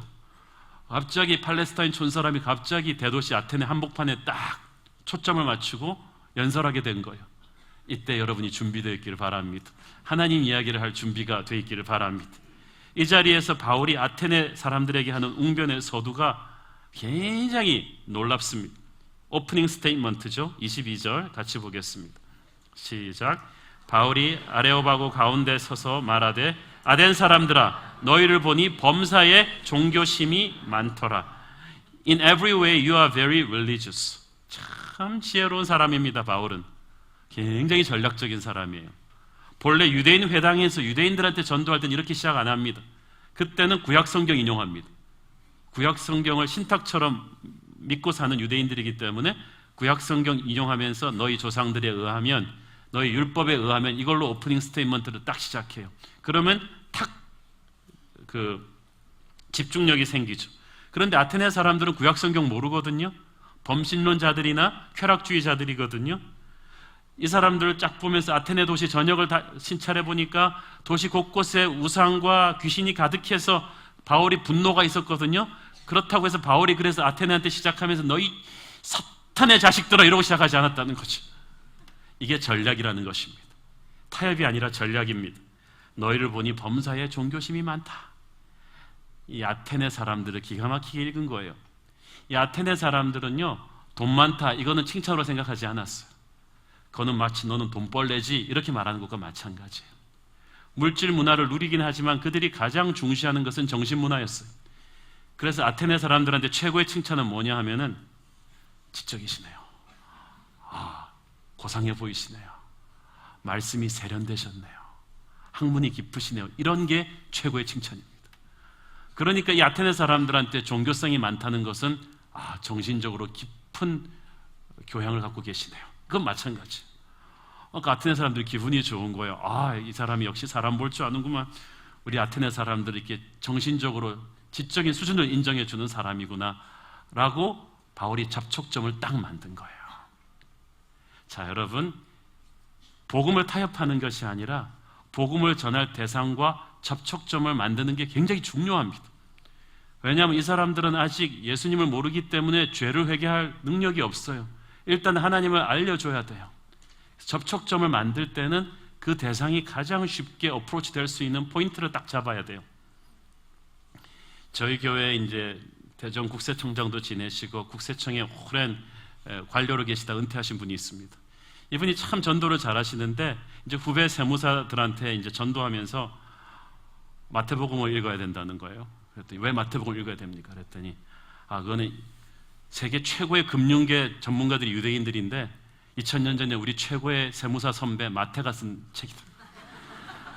B: 갑자기 팔레스타인 촌 사람이 갑자기 대도시 아테네 한복판에 딱 초점을 맞추고 연설하게 된 거예요. 이때 여러분이 준비되어 있기를 바랍니다. 하나님 이야기를 할 준비가 되어 있기를 바랍니다. 이 자리에서 바울이 아테네 사람들에게 하는 웅변의 서두가 굉장히 놀랍습니다. 오프닝 스테이트먼트죠. 22절 같이 보겠습니다. 시작. 바울이 아레오바고 가운데 서서 말하되 아덴 사람들아 너희를 보니 범사에 종교심이 많더라. In every way you are very religious. 참 지혜로운 사람입니다. 바울은 굉장히 전략적인 사람이에요. 본래 유대인 회당에서 유대인들한테 전도할 때는 이렇게 시작 안 합니다. 그때는 구약성경 인용합니다. 구약성경을 신탁처럼 믿고 사는 유대인들이기 때문에 구약성경 인용하면서 너희 조상들에 의하면, 너희 율법에 의하면, 이걸로 오프닝 스테이트먼트를 딱 시작해요. 그러면 탁 집중력이 생기죠. 그런데 아테네 사람들은 구약성경 모르거든요. 범신론자들이나 쾌락주의자들이거든요. 이 사람들을 쫙 보면서 아테네 도시 전역을 다 신찰해 보니까 도시 곳곳에 우상과 귀신이 가득해서 바울이 분노가 있었거든요. 그렇다고 해서 바울이 그래서 아테네한테 시작하면서 너희 사탄의 자식들아 이러고 시작하지 않았다는 거죠. 이게 전략이라는 것입니다. 타협이 아니라 전략입니다. 너희를 보니 범사에 종교심이 많다. 이 아테네 사람들을 기가 막히게 읽은 거예요. 이 아테네 사람들은요, 돈 많다 이거는 칭찬으로 생각하지 않았어요. 그거는 마치 너는 돈벌레지 이렇게 말하는 것과 마찬가지예요. 물질 문화를 누리긴 하지만 그들이 가장 중시하는 것은 정신 문화였어요. 그래서 아테네 사람들한테 최고의 칭찬은 뭐냐 하면은 지적이시네요. 고상해 보이시네요. 말씀이 세련되셨네요. 학문이 깊으시네요. 이런 게 최고의 칭찬입니다. 그러니까 이 아테네 사람들한테 종교성이 많다는 것은 정신적으로 깊은 교양을 갖고 계시네요. 그건 마찬가지. 아테네 사람들이 기분이 좋은 거예요. 이 사람이 역시 사람 볼 줄 아는구만. 우리 아테네 사람들이 이렇게 정신적으로 지적인 수준을 인정해 주는 사람이구나 라고 바울이 접촉점을 딱 만든 거예요. 자, 여러분, 복음을 타협하는 것이 아니라 복음을 전할 대상과 접촉점을 만드는 게 굉장히 중요합니다. 왜냐하면 이 사람들은 아직 예수님을 모르기 때문에 죄를 회개할 능력이 없어요. 일단 하나님을 알려줘야 돼요. 접촉점을 만들 때는 그 대상이 가장 쉽게 어프로치 될 수 있는 포인트를 딱 잡아야 돼요. 저희 교회에 이제 대전 국세청장도 지내시고 국세청에 오랜 관료로 계시다 은퇴하신 분이 있습니다. 이분이 참 전도를 잘하시는데 이제 후배 세무사들한테 이제 전도하면서 마태복음을 읽어야 된다는 거예요. 그랬더니 왜 마태복음을 읽어야 됩니까? 그랬더니 그거는 세계 최고의 금융계 전문가들이 유대인들인데 2000년 전에 우리 최고의 세무사 선배 마태가 쓴 책이다.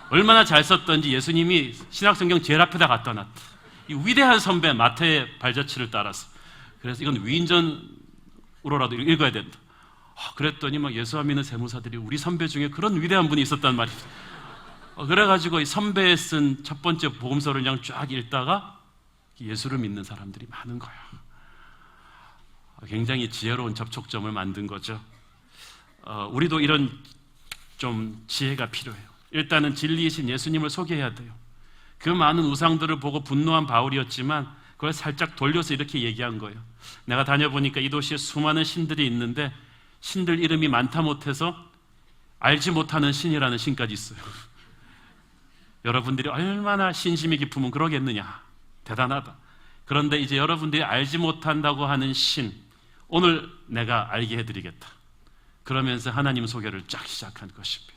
B: 얼마나 잘 썼던지 예수님이 신약성경 제일 앞에다 갖다 놨다. 이 위대한 선배 마태의 발자취를 따라서. 그래서 이건 위인전으로라도 읽어야 된다. 그랬더니 막 예수 믿는 세무사들이 우리 선배 중에 그런 위대한 분이 있었단 말입니다. 그래가지고 이 선배에 쓴 첫 번째 복음서를 그냥 쫙 읽다가 예수를 믿는 사람들이 많은 거야. 굉장히 지혜로운 접촉점을 만든 거죠. 우리도 이런 좀 지혜가 필요해요. 일단은 진리이신 예수님을 소개해야 돼요. 그 많은 우상들을 보고 분노한 바울이었지만 그걸 살짝 돌려서 이렇게 얘기한 거예요. 내가 다녀보니까 이 도시에 수많은 신들이 있는데 신들 이름이 많다 못해서 알지 못하는 신이라는 신까지 있어요. 여러분들이 얼마나 신심이 깊으면 그러겠느냐. 대단하다. 그런데 이제 여러분들이 알지 못한다고 하는 신, 오늘 내가 알게 해드리겠다. 그러면서 하나님 소개를 쫙 시작한 것입니다.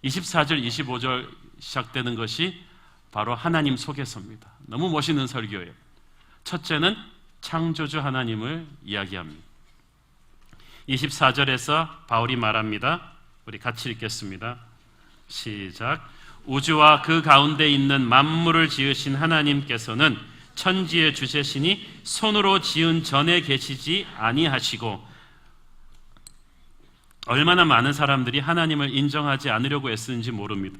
B: 24절, 25절 시작되는 것이 바로 하나님 소개서입니다. 너무 멋있는 설교예요. 첫째는 창조주 하나님을 이야기합니다. 24절에서 바울이 말합니다. 우리 같이 읽겠습니다. 시작. 우주와 그 가운데 있는 만물을 지으신 하나님께서는 천지의 주제시니 손으로 지은 전에 계시지 아니하시고, 얼마나 많은 사람들이 하나님을 인정하지 않으려고 애쓰는지 모릅니다.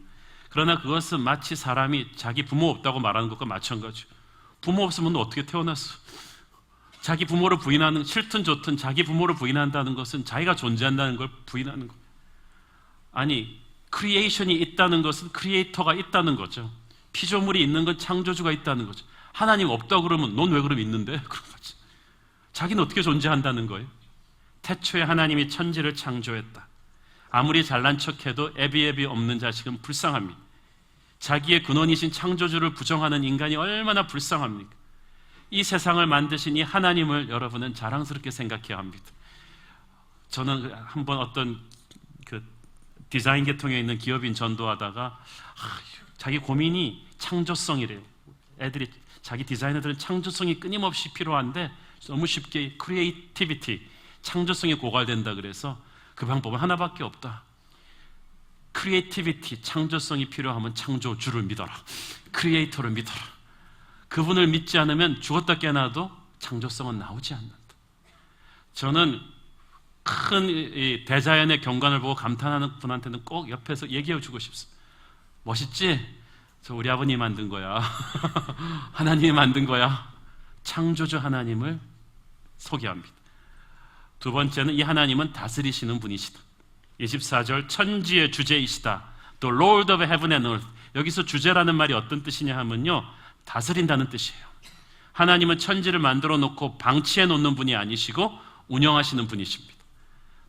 B: 그러나 그것은 마치 사람이 자기 부모 없다고 말하는 것과 마찬가지예요. 부모 없으면 어떻게 태어났어? 자기 부모를 부인하는, 싫든 좋든 자기 부모를 부인한다는 것은 자기가 존재한다는 걸 부인하는 거예요. 아니, 크리에이션이 있다는 것은 크리에이터가 있다는 거죠. 피조물이 있는 건 창조주가 있다는 거죠. 하나님 없다고 그러면 넌 왜 그럼 있는데? 그런 거지. 자기는 어떻게 존재한다는 거예요? 태초에 하나님이 천지를 창조했다. 아무리 잘난 척해도 애비애비 없는 자식은 불쌍합니다. 자기의 근원이신 창조주를 부정하는 인간이 얼마나 불쌍합니까? 이 세상을 만드신 이 하나님을 여러분은 자랑스럽게 생각해야 합니다. 저는 한번 어떤 그 디자인 계통에 있는 기업인 전도하다가 자기 고민이 창조성이래요. 애들이, 자기 디자이너들은 창조성이 끊임없이 필요한데 너무 쉽게 크리에이티비티, 창조성이 고갈된다 그래서 그 방법은 하나밖에 없다. 크리에이티비티, 창조성이 필요하면 창조주를 믿어라. 크리에이터를 믿어라. 그분을 믿지 않으면 죽었다 깨어나도 창조성은 나오지 않는다. 저는 큰 이 대자연의 경관을 보고 감탄하는 분한테는 꼭 옆에서 얘기해 주고 싶습니다. 멋있지? 저 우리 아버님이 만든 거야. 하나님이 만든 거야. 창조주 하나님을 소개합니다. 두 번째는 이 하나님은 다스리시는 분이시다. 24절 천지의 주제이시다. 또 Lord of Heaven and Earth. 여기서 주제라는 말이 어떤 뜻이냐 하면요, 다스린다는 뜻이에요. 하나님은 천지를 만들어 놓고 방치해 놓는 분이 아니시고 운영하시는 분이십니다.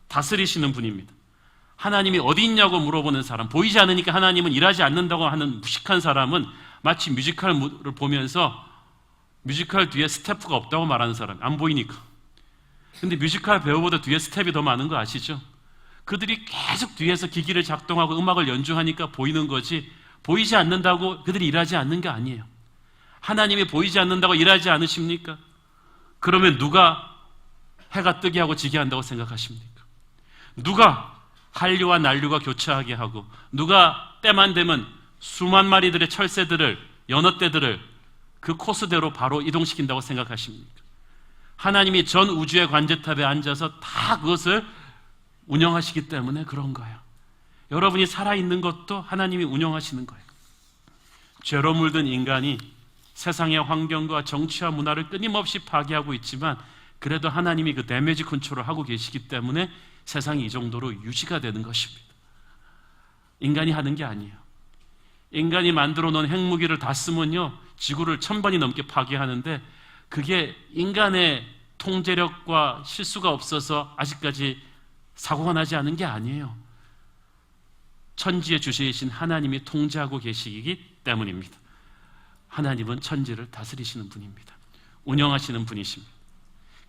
B: 다스리시는 분입니다. 하나님이 어디 있냐고 물어보는 사람, 보이지 않으니까 하나님은 일하지 않는다고 하는 무식한 사람은 마치 뮤지컬을 보면서 뮤지컬 뒤에 스태프가 없다고 말하는 사람, 안 보이니까. 근데 뮤지컬 배우보다 뒤에 스텝이 더 많은 거 아시죠? 그들이 계속 뒤에서 기기를 작동하고 음악을 연주하니까 보이는 거지, 보이지 않는다고 그들이 일하지 않는 게 아니에요. 하나님이 보이지 않는다고 일하지 않으십니까? 그러면 누가 해가 뜨게 하고 지게 한다고 생각하십니까? 누가 한류와 난류가 교차하게 하고, 누가 때만 되면 수만 마리들의 철새들을, 연어떼들을 그 코스대로 바로 이동시킨다고 생각하십니까? 하나님이 전 우주의 관제탑에 앉아서 다 그것을 운영하시기 때문에 그런 거예요. 여러분이 살아있는 것도 하나님이 운영하시는 거예요. 죄로 물든 인간이 세상의 환경과 정치와 문화를 끊임없이 파괴하고 있지만, 그래도 하나님이 그 데미지 컨트롤을 하고 계시기 때문에 세상이 이 정도로 유지가 되는 것입니다. 인간이 하는 게 아니에요. 인간이 만들어 놓은 핵무기를 다 쓰면요, 지구를 1000번이 넘게 파괴하는데, 그게 인간의 통제력과 실수가 없어서 아직까지 사고가 나지 않은 게 아니에요. 천지의 주시이신 하나님이 통제하고 계시기 때문입니다. 하나님은 천지를 다스리시는 분입니다. 운영하시는 분이십니다.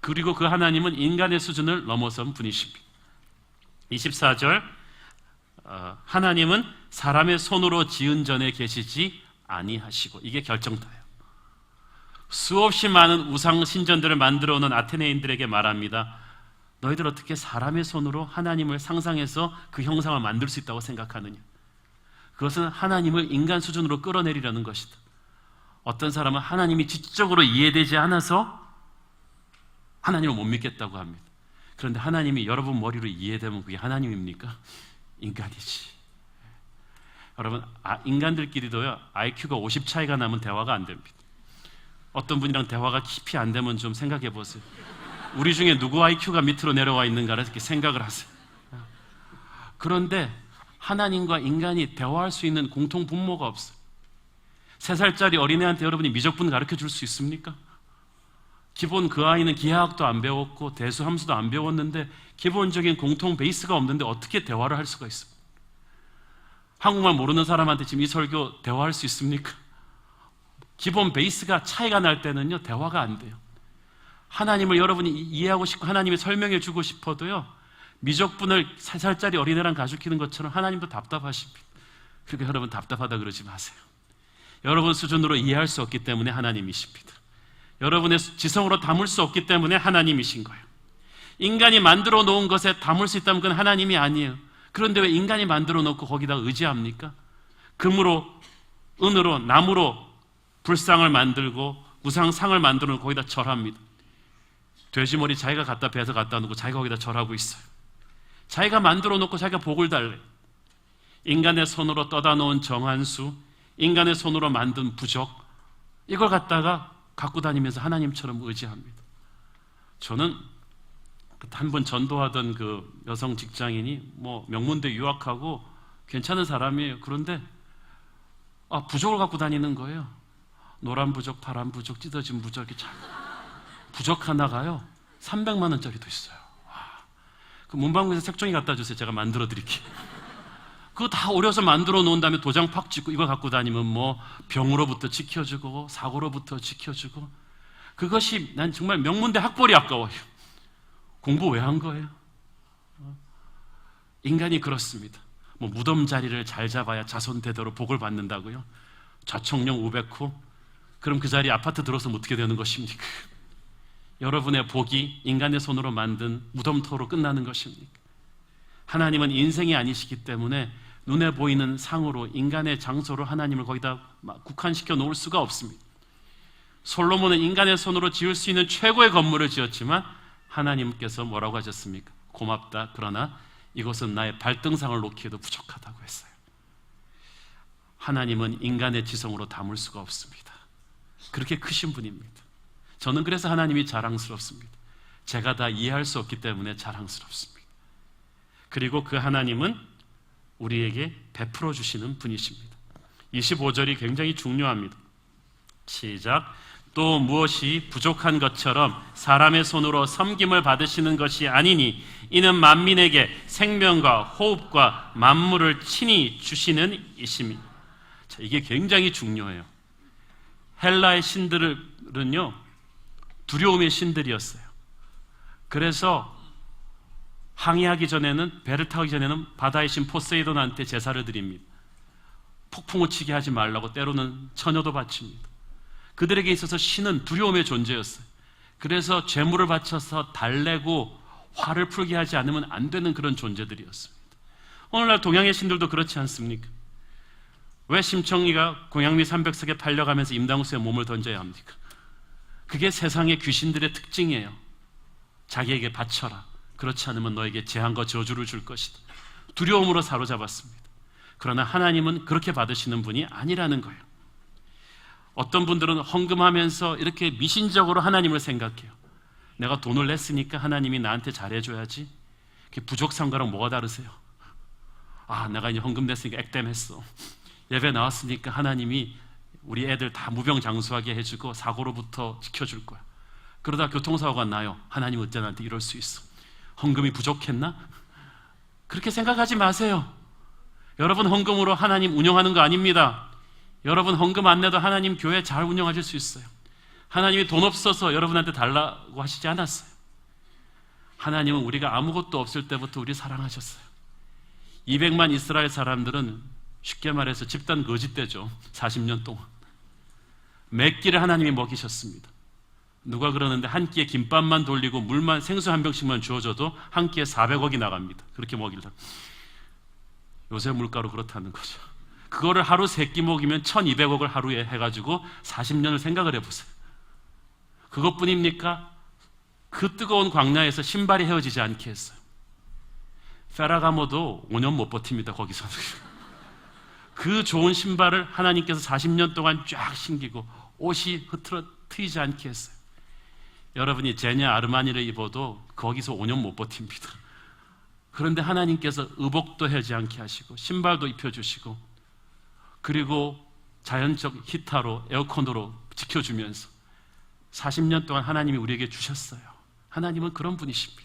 B: 그리고 그 하나님은 인간의 수준을 넘어선 분이십니다. 24절 하나님은 사람의 손으로 지은 전에 계시지 아니하시고, 이게 결정타예요. 수없이 많은 우상 신전들을 만들어 오는 아테네인들에게 말합니다. 너희들 어떻게 사람의 손으로 하나님을 상상해서 그 형상을 만들 수 있다고 생각하느냐? 그것은 하나님을 인간 수준으로 끌어내리려는 것이다. 어떤 사람은 하나님이 지적으로 이해되지 않아서 하나님을 못 믿겠다고 합니다. 그런데 하나님이 여러분 머리로 이해되면 그게 하나님입니까? 인간이지. 여러분, 인간들끼리도요, IQ가 50 차이가 나면 대화가 안 됩니다. 어떤 분이랑 대화가 깊이 안 되면 좀 생각해 보세요. 우리 중에 누구 IQ가 밑으로 내려와 있는가를 이렇게 생각을 하세요. 그런데 하나님과 인간이 대화할 수 있는 공통 분모가 없어요. 3살짜리 어린애한테 여러분이 미적분 가르쳐 줄 수 있습니까? 기본 그 아이는 기하학도 안 배웠고 대수 함수도 안 배웠는데 기본적인 공통 베이스가 없는데 어떻게 대화를 할 수가 있습니까? 한국말 모르는 사람한테 지금 이 설교 대화할 수 있습니까? 기본 베이스가 차이가 날 때는요, 대화가 안 돼요. 하나님을 여러분이 이해하고 싶고 하나님이 설명해 주고 싶어도요, 미적분을 3살짜리 어린애랑 가르치는 것처럼 하나님도 답답하십니다. 그러니까 여러분 답답하다 그러지 마세요. 여러분 수준으로 이해할 수 없기 때문에 하나님이십니다. 여러분의 지성으로 담을 수 없기 때문에 하나님이신 거예요. 인간이 만들어 놓은 것에 담을 수 있다면 그건 하나님이 아니에요. 그런데 왜 인간이 만들어 놓고 거기다 의지합니까? 금으로, 은으로, 나무로 불상을 만들고 우상상을 만들어 놓고 거기다 절합니다. 돼지머리 자기가 갖다 배서 갖다 놓고 자기가 거기다 절하고 있어요. 자기가 만들어 놓고 자기가 복을 달래요. 인간의 손으로 떠다 놓은 정한수, 인간의 손으로 만든 부적, 이걸 갖다가 갖고 다니면서 하나님처럼 의지합니다. 저는 한 번 전도하던 그 여성 직장인이 명문대 유학하고 괜찮은 사람이에요. 그런데 부적을 갖고 다니는 거예요. 노란 부적, 파란 부적, 찢어진 부적이 잘. 부적 하나가요 300만 원짜리도 있어요. 그 문방구에서 색종이 갖다 주세요. 제가 만들어 드릴게요. 그거 다 오려서 만들어 놓은 다음에 도장 팍 찍고 이거 갖고 다니면 병으로부터 지켜주고 사고로부터 지켜주고, 그것이 난 정말 명문대 학벌이 아까워요. 공부 왜 한 거예요? 인간이 그렇습니다. 무덤 자리를 잘 잡아야 자손 대대로 복을 받는다고요? 좌청룡 우백호? 그럼 그 자리에 아파트 들어서면 어떻게 되는 것입니까? 여러분의 복이 인간의 손으로 만든 무덤토로 끝나는 것입니까? 하나님은 인생이 아니시기 때문에 눈에 보이는 상으로 인간의 장소로 하나님을 거기다 국한시켜 놓을 수가 없습니다. 솔로몬은 인간의 손으로 지을 수 있는 최고의 건물을 지었지만 하나님께서 뭐라고 하셨습니까? 고맙다. 그러나 이것은 나의 발등상을 놓기에도 부족하다고 했어요. 하나님은 인간의 지성으로 담을 수가 없습니다. 그렇게 크신 분입니다. 저는 그래서 하나님이 자랑스럽습니다. 제가 다 이해할 수 없기 때문에 자랑스럽습니다. 그리고 그 하나님은 우리에게 베풀어 주시는 분이십니다. 25절이 굉장히 중요합니다. 시작. 또 무엇이 부족한 것처럼 사람의 손으로 섬김을 받으시는 것이 아니니 이는 만민에게 생명과 호흡과 만물을 친히 주시는 이심이. 자, 이게 굉장히 중요해요. 헬라의 신들은요, 두려움의 신들이었어요. 그래서 항해하기 전에는, 배를 타기 전에는 바다의 신 포세이돈한테 제사를 드립니다. 폭풍을 치게 하지 말라고 때로는 처녀도 바칩니다. 그들에게 있어서 신은 두려움의 존재였어요. 그래서 재물을 바쳐서 달래고 화를 풀게 하지 않으면 안 되는 그런 존재들이었습니다. 오늘날 동양의 신들도 그렇지 않습니까? 왜 심청이가 공양미 300석에 팔려가면서 임당수의 몸을 던져야 합니까? 그게 세상의 귀신들의 특징이에요. 자기에게 바쳐라. 그렇지 않으면 너에게 재앙과 저주를 줄 것이다. 두려움으로 사로잡았습니다. 그러나 하나님은 그렇게 받으시는 분이 아니라는 거예요. 어떤 분들은 헌금하면서 이렇게 미신적으로 하나님을 생각해요. 내가 돈을 냈으니까 하나님이 나한테 잘해줘야지. 그게 부족상과랑 뭐가 다르세요? 아, 내가 이제 헌금 냈으니까 액땜했어. 예배 나왔으니까 하나님이 우리 애들 다 무병장수하게 해주고 사고로부터 지켜줄 거야. 그러다 교통사고가 나요. 하나님 어째 나한테 이럴 수 있어? 헌금이 부족했나? 그렇게 생각하지 마세요. 여러분 헌금으로 하나님 운영하는 거 아닙니다. 여러분 헌금 안 내도 하나님 교회 잘 운영하실 수 있어요. 하나님이 돈 없어서 여러분한테 달라고 하시지 않았어요. 하나님은 우리가 아무것도 없을 때부터 우리 사랑하셨어요. 200만 이스라엘 사람들은 쉽게 말해서 집단 거짓대죠. 40년 동안 몇 끼를 하나님이 먹이셨습니다. 누가 그러는데 한 끼에 김밥만 돌리고 물만, 생수 한 병씩만 주어줘도 한 끼에 400억이 나갑니다. 그렇게 먹이려면. 요새 물가로 그렇다는 거죠. 그거를 하루 3끼 먹이면 1200억을 하루에 해가지고 40년을 생각을 해보세요. 그것뿐입니까? 그 뜨거운 광야에서 신발이 헤어지지 않게 했어요. 페라가모도 5년 못 버팁니다. 거기서. 그 좋은 신발을 하나님께서 40년 동안 쫙 신기고 옷이 트이지 않게 했어요. 여러분이 제냐 아르마니를 입어도 거기서 5년 못 버팁니다. 그런데 하나님께서 의복도 하지 않게 하시고 신발도 입혀주시고 그리고 자연적 히터로 에어컨으로 지켜주면서 40년 동안 하나님이 우리에게 주셨어요. 하나님은 그런 분이십니다.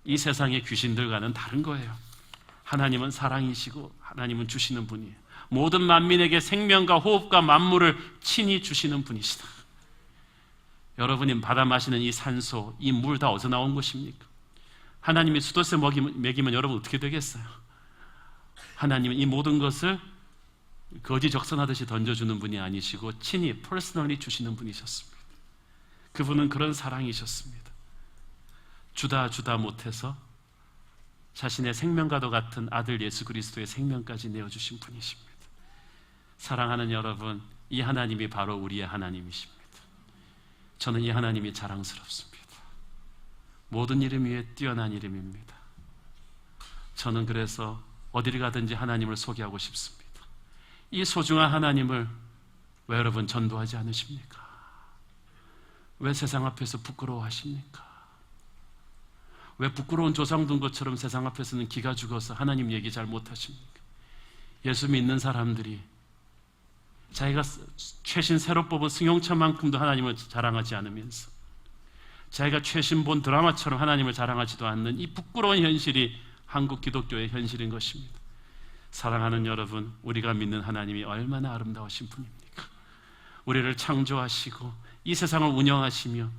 B: 이 세상의 귀신들과는 다른 거예요. 하나님은 사랑이시고 하나님은 주시는 분이에요. 모든 만민에게 생명과 호흡과 만물을 친히 주시는 분이시다. 여러분이 받아 마시는 이 산소, 이 물 다 어디서 나온 것입니까? 하나님이 수도세 먹이면 여러분 어떻게 되겠어요? 하나님은 이 모든 것을 거지 적선하듯이 던져주는 분이 아니시고 친히 퍼스널리 주시는 분이셨습니다. 그분은 그런 사랑이셨습니다. 주다 못해서 자신의 생명과도 같은 아들 예수 그리스도의 생명까지 내어주신 분이십니다. 사랑하는 여러분, 이 하나님이 바로 우리의 하나님이십니다. 저는 이 하나님이 자랑스럽습니다. 모든 이름 위에 뛰어난 이름입니다. 저는 그래서 어디를 가든지 하나님을 소개하고 싶습니다. 이 소중한 하나님을 왜 여러분 전도하지 않으십니까? 왜 세상 앞에서 부끄러워하십니까? 왜 부끄러운 조상 둔 것처럼 세상 앞에서는 기가 죽어서 하나님 얘기 잘 못하십니까? 예수 믿는 사람들이 자기가 최신 새로 뽑은 승용차만큼도 하나님을 자랑하지 않으면서 자기가 최신 본 드라마처럼 하나님을 자랑하지도 않는 이 부끄러운 현실이 한국 기독교의 현실인 것입니다. 사랑하는 여러분, 우리가 믿는 하나님이 얼마나 아름다우신 분입니까? 우리를 창조하시고 이 세상을 운영하시며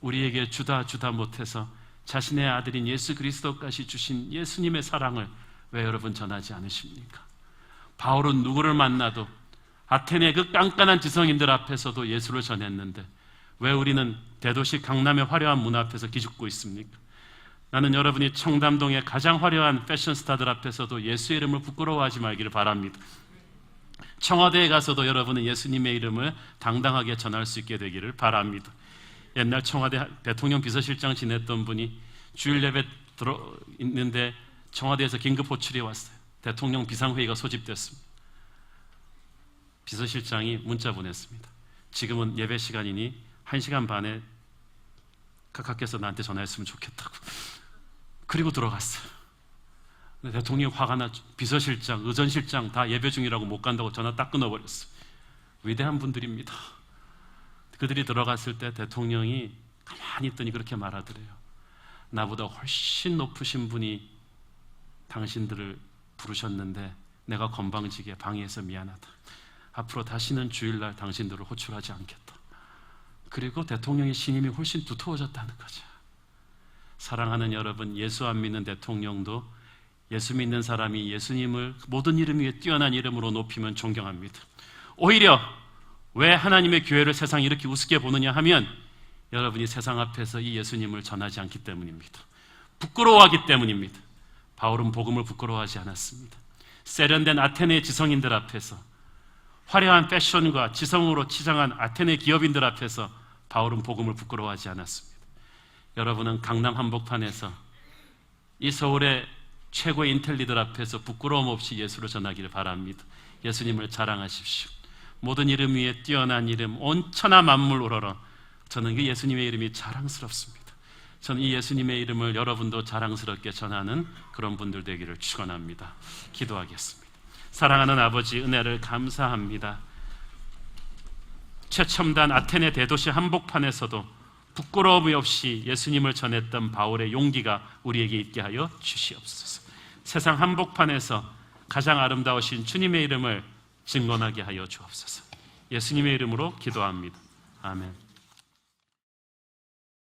B: 우리에게 주다 못해서 자신의 아들인 예수 그리스도까지 주신 예수님의 사랑을 왜 여러분 전하지 않으십니까? 바울은 누구를 만나도 아테네 그 깐깐한 지성인들 앞에서도 예수를 전했는데 왜 우리는 대도시 강남의 화려한 문 앞에서 기죽고 있습니까? 나는 여러분이 청담동의 가장 화려한 패션 스타들 앞에서도 예수의 이름을 부끄러워하지 말기를 바랍니다. 청와대에 가서도 여러분은 예수님의 이름을 당당하게 전할 수 있게 되기를 바랍니다. 옛날 청와대 대통령 비서실장 지냈던 분이 주일 예배 들어 있는데 청와대에서 긴급 호출이 왔어요. 대통령 비상회의가 소집됐습니다. 비서실장이 문자 보냈습니다. 지금은 예배 시간이니 1시간 반에 각하께서 나한테 전화했으면 좋겠다고. 그리고 들어갔어요. 대통령이 화가 났죠. 비서실장, 의전실장 다 예배 중이라고 못 간다고 전화 딱 끊어버렸어요. 위대한 분들입니다. 그들이 들어갔을 때 대통령이 가만히 있더니 그렇게 말하더래요. 나보다 훨씬 높으신 분이 당신들을 부르셨는데 내가 건방지게 방해해서 미안하다. 앞으로 다시는 주일날 당신들을 호출하지 않겠다. 그리고 대통령의 신임이 훨씬 두터워졌다는 거죠. 사랑하는 여러분, 예수 안 믿는 대통령도 예수 믿는 사람이 예수님을 모든 이름 위에 뛰어난 이름으로 높이면 존경합니다. 오히려 왜 하나님의 교회를 세상이 이렇게 우습게 보느냐 하면 여러분이 세상 앞에서 이 예수님을 전하지 않기 때문입니다. 부끄러워하기 때문입니다. 바울은 복음을 부끄러워하지 않았습니다. 세련된 아테네 지성인들 앞에서, 화려한 패션과 지성으로 치장한 아테네 기업인들 앞에서 바울은 복음을 부끄러워하지 않았습니다. 여러분은 강남 한복판에서 이 서울의 최고의 인텔리들 앞에서 부끄러움 없이 예수를 전하기를 바랍니다. 예수님을 자랑하십시오. 모든 이름 위에 뛰어난 이름, 온 천하 만물 우러러 저는 그 예수님의 이름이 자랑스럽습니다. 저는 이 예수님의 이름을 여러분도 자랑스럽게 전하는 그런 분들 되기를 축원합니다. 기도하겠습니다. 사랑하는 아버지, 은혜를 감사합니다. 최첨단 아테네 대도시 한복판에서도 부끄러움이 없이 예수님을 전했던 바울의 용기가 우리에게 있게 하여 주시옵소서. 세상 한복판에서 가장 아름다우신 주님의 이름을 증언하게 하여 주옵소서. 예수님의 이름으로 기도합니다. 아멘.